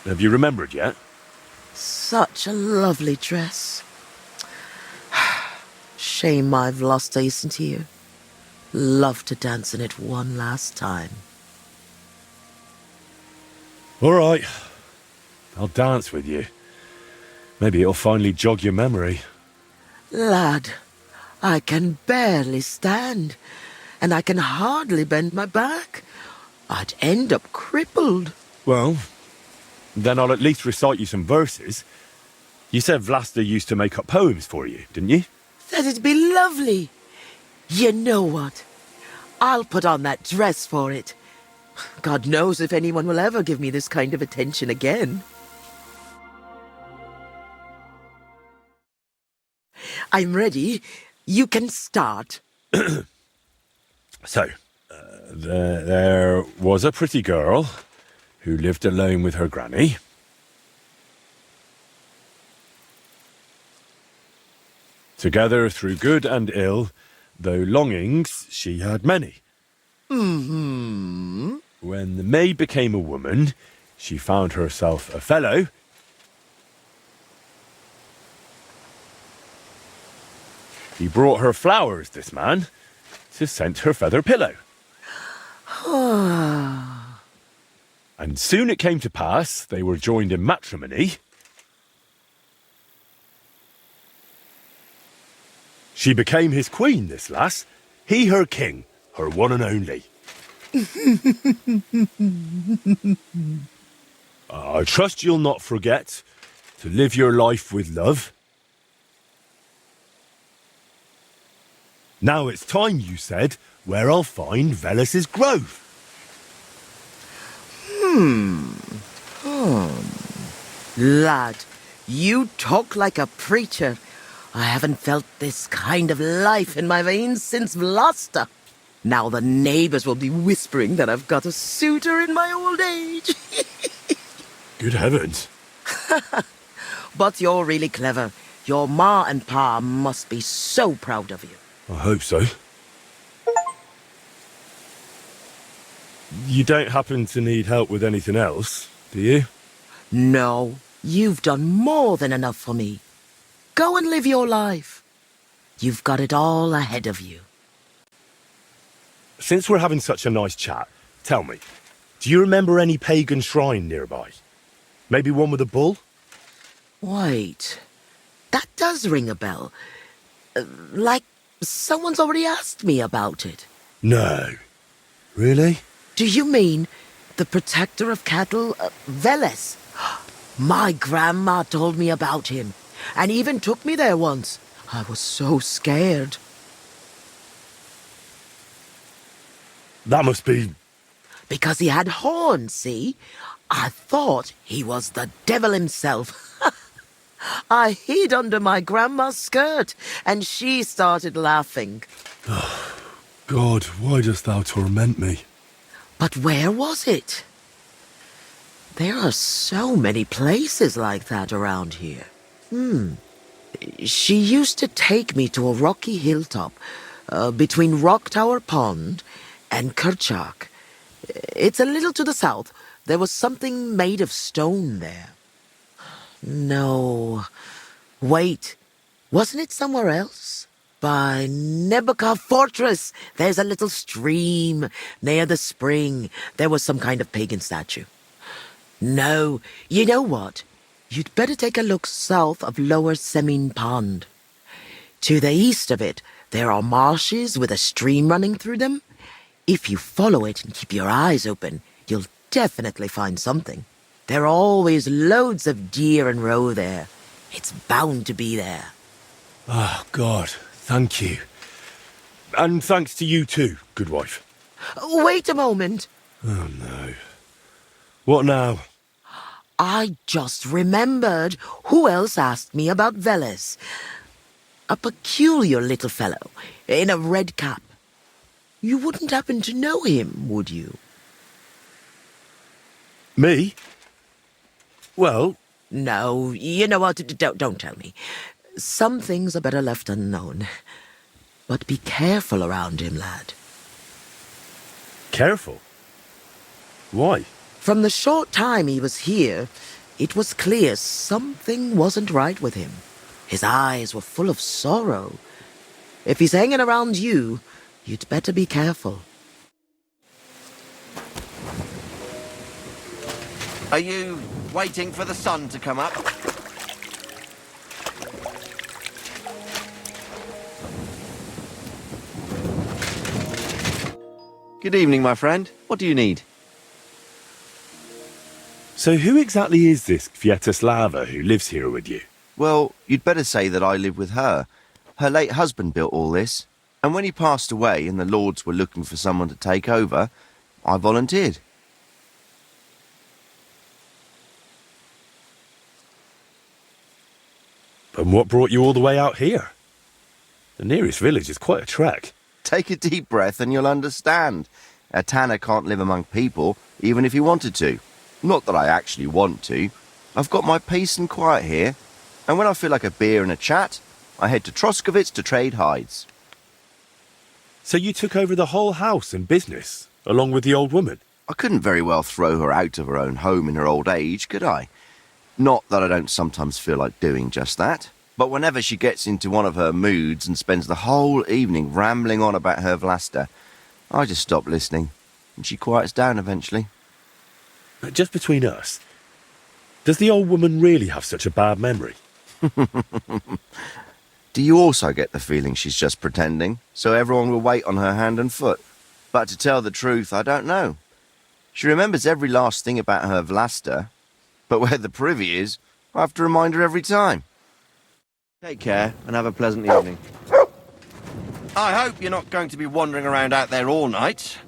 Have you remembered yet? Such a lovely dress. Shame I've lost Ace here. Love to dance in it one last time. All right. I'll dance with you. Maybe it'll finally jog your memory. Lad, I can barely stand, and I can hardly bend my back. I'd end up crippled. Well, then I'll at least recite you some verses. You said Vlasta used to make up poems for you, didn't you? That'd be lovely. You know what? I'll put on that dress for it. God knows if anyone will ever give me this kind of attention again. I'm ready. You can start. So, there was a pretty girl who lived alone with her granny. Together through good and ill, though longings she had many. Mm-hmm. When the maid became a woman, she found herself a fellow. He brought her flowers, this man, to scent her feather pillow. And soon it came to pass they were joined in matrimony. She became his queen, this lass. He her king, her one and only. I trust you'll not forget to live your life with love. Now it's time, you said, where I'll find Velus's grove. Lad, you talk like a preacher. I haven't felt this kind of life in my veins since Vlasta. Now the neighbors will be whispering that I've got a suitor in my old age. Good heavens. But you're really clever. Your ma and pa must be so proud of you. I hope so. You don't happen to need help with anything else, do you? No, you've done more than enough for me. Go and live your life. You've got it all ahead of you. Since we're having such a nice chat, tell me, do you remember any pagan shrine nearby? Maybe one with a bull? Wait, that does ring a bell. Like someone's already asked me about it. No. Really? Do you mean the protector of cattle, Velus? My grandma told me about him, and even took me there once. I was so scared. That must be... Because he had horns, see? I thought he was the devil himself. I hid under my grandma's skirt, and she started laughing. God, why dost thou torment me? But where was it? There are so many places like that around here. She used to take me to a rocky hilltop between Rock Tower Pond and Kerchak. It's a little to the south. There was something made of stone there. No. Wait. Wasn't it somewhere else? By Nebuchadnezzar Fortress. There's a little stream near the spring. There was some kind of pagan statue. No. You know what? You'd better take a look south of Lower Semin Pond. To the east of it, there are marshes with a stream running through them. If you follow it and keep your eyes open, you'll definitely find something. There are always loads of deer and roe there. It's bound to be there. Oh, God, thank you. And thanks to you too, good wife. Wait a moment. Oh, no. What now? I just remembered who else asked me about Veles. A peculiar little fellow in a red cap. You wouldn't happen to know him, would you? Me? Well... No, you know what? Don't tell me. Some things are better left unknown. But be careful around him, lad. Careful? Why? From the short time he was here, it was clear something wasn't right with him. His eyes were full of sorrow. If he's hanging around you, you'd better be careful. Are you waiting for the sun to come up? Good evening, my friend. What do you need? So who exactly is this Kvietoslava who lives here with you? Well, you'd better say that I live with her. Her late husband built all this, and when he passed away and the lords were looking for someone to take over, I volunteered. And what brought you all the way out here? The nearest village is quite a trek. Take a deep breath and you'll understand. A tanner can't live among people, even if he wanted to. Not that I actually want to. I've got my peace and quiet here, and when I feel like a beer and a chat, I head to Troskovitz to trade hides. So you took over the whole house and business, along with the old woman? I couldn't very well throw her out of her own home in her old age, could I? Not that I don't sometimes feel like doing just that, but whenever she gets into one of her moods and spends the whole evening rambling on about her Vlasta, I just stop listening, and she quiets down eventually. Just between us, does the old woman really have such a bad memory? Do you also get the feeling she's just pretending, so everyone will wait on her hand and foot? But to tell the truth, I don't know. She remembers every last thing about her Vlasta, but where the privy is, I have to remind her every time. Take care, and have a pleasant evening. I hope you're not going to be wandering around out there all night.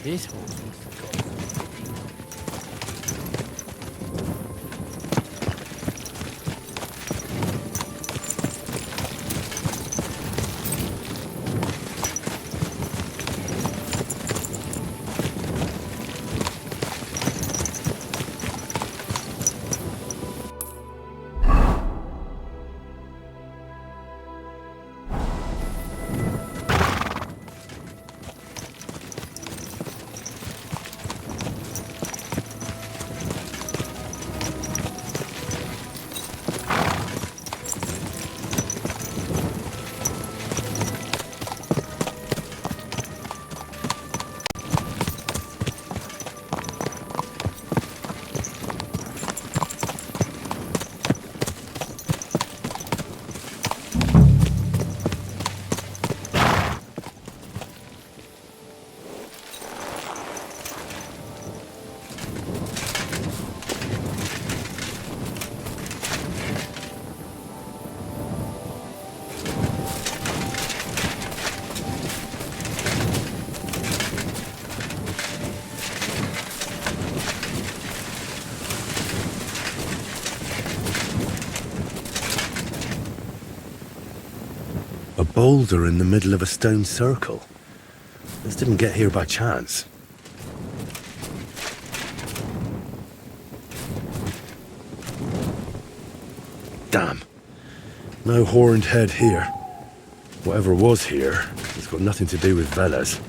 This horse must have got. A boulder in the middle of a stone circle. This didn't get here by chance. Damn. No horned head here. Whatever was here, it's got nothing to do with Velas.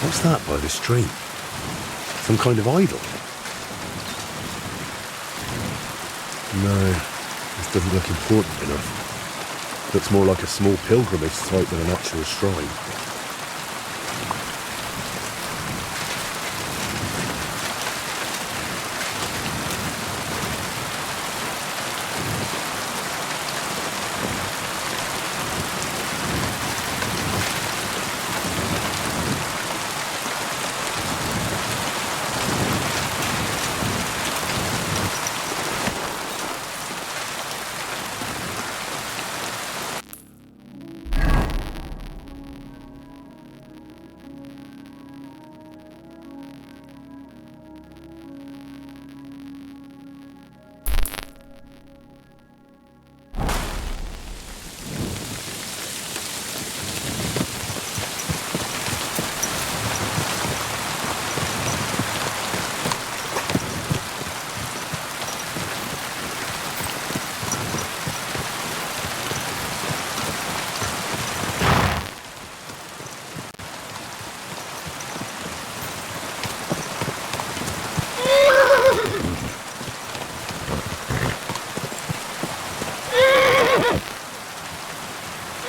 What's that by the stream? Some kind of idol? No, this doesn't look important enough. Looks more like a small pilgrimage site than an actual shrine.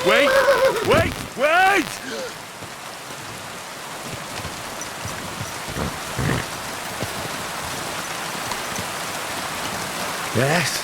Wait! Yes?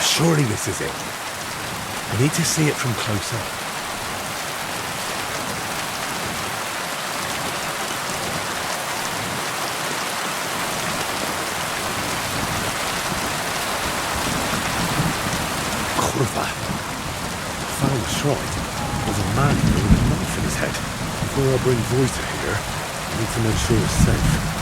Surely this is it. I need to see it from close up. Kurwa. shrine, there's a man here with a knife in his head. Before I bring Voita here, I need to make sure it's safe.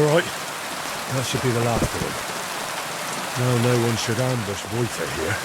All right. That should be the last of them. Now no one should ambush Voita here.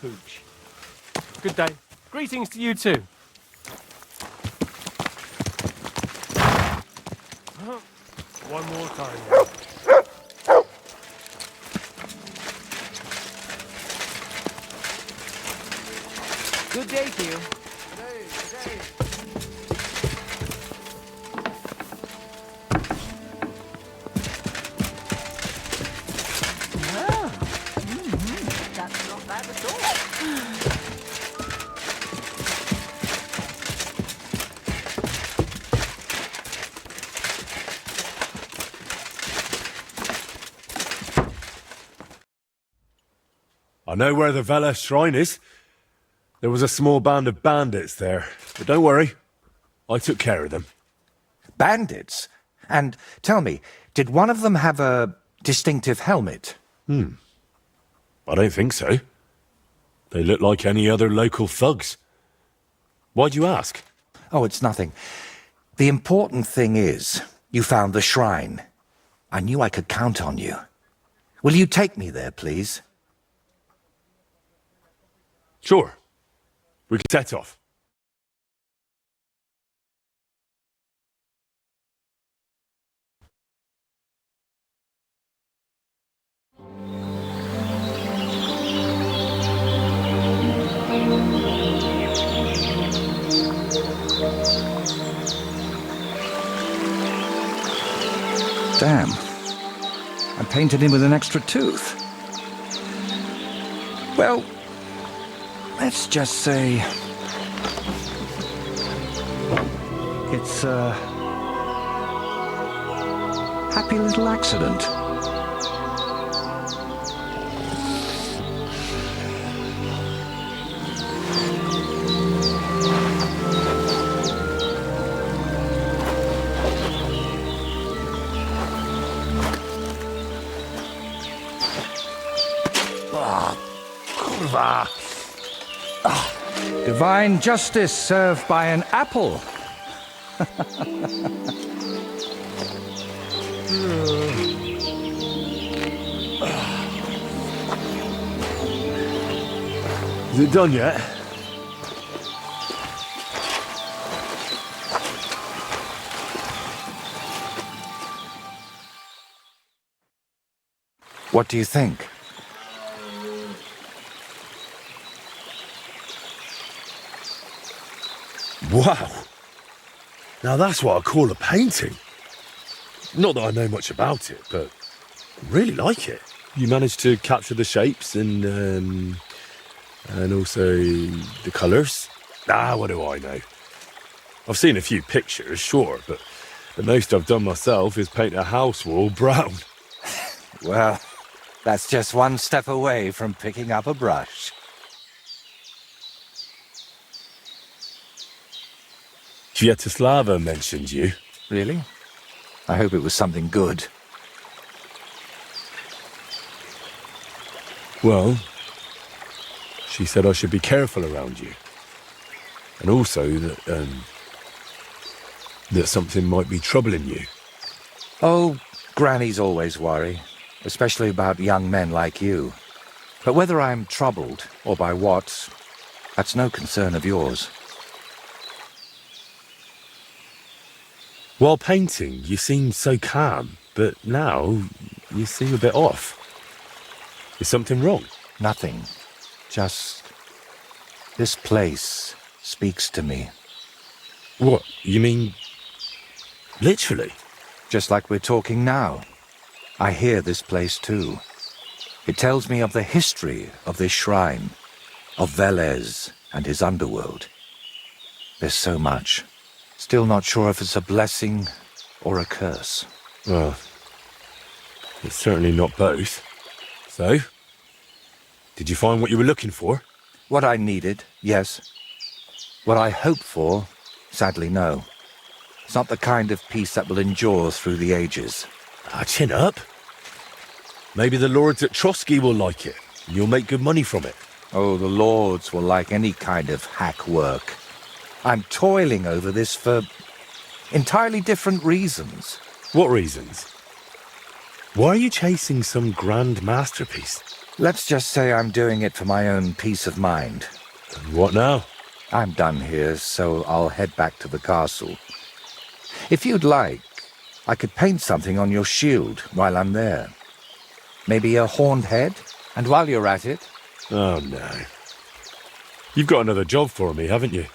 Pooch. Good day. Greetings to you too. One more time. Good day to you. That's not bad at all. I know where the Vela shrine is. There was a small band of bandits there. But don't worry, I took care of them. Bandits? And tell me, Did one of them have a distinctive helmet? I don't think so. They look like any other local thugs. Why'd you ask? Oh, it's nothing. The important thing is, you found the shrine. I knew I could count on you. Will you take me there, please? Sure. We can set off. Damn. I painted him with an extra tooth. Well, let's just say it's a happy little accident. Divine justice served by an apple. Is it done yet? What do you think? Wow. Now that's what I call a painting. Not that I know much about it, but I really like it. You managed to capture the shapes and also the colours. What do I know? I've seen a few pictures, sure, but the most I've done myself is paint a house wall brown. Well, that's just one step away from picking up a brush. Sviatoslava mentioned you. Really? I hope it was something good. Well, she said I should be careful around you. And also that something might be troubling you. Oh, grannies always worry, especially about young men like you. But whether I'm troubled or by what, that's no concern of yours. While painting, you seemed so calm, but now you seem a bit off. Is something wrong? Nothing. Just this place speaks to me. What? You mean literally? Just like we're talking now. I hear this place too. It tells me of the history of this shrine, of Velez and his underworld. There's so much. Still not sure if it's a blessing or a curse. Well, it's certainly not both. So, did you find what you were looking for? What I needed, yes. What I hoped for, sadly, no. It's not the kind of peace that will endure through the ages. Chin up. Maybe the lords at Trotsky will like it, and you'll make good money from it. Oh, the lords will like any kind of hack work. I'm toiling over this for entirely different reasons. What reasons? Why are you chasing some grand masterpiece? Let's just say I'm doing it for my own peace of mind. And what now? I'm done here, so I'll head back to the castle. If you'd like, I could paint something on your shield while I'm there. Maybe a horned head? And while you're at it... Oh, no. You've got another job for me, haven't you?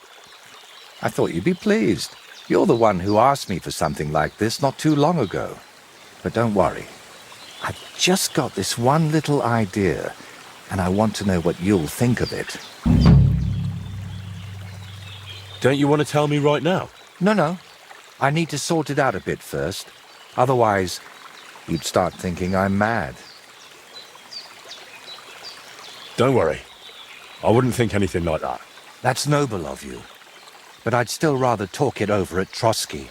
I thought you'd be pleased. You're the one who asked me for something like this not too long ago. But don't worry. I've just got this one little idea, and I want to know what you'll think of it. Don't you want to tell me right now? No. I need to sort it out a bit first. Otherwise, you'd start thinking I'm mad. Don't worry. I wouldn't think anything like that. That's noble of you. But I'd still rather talk it over at Trotsky.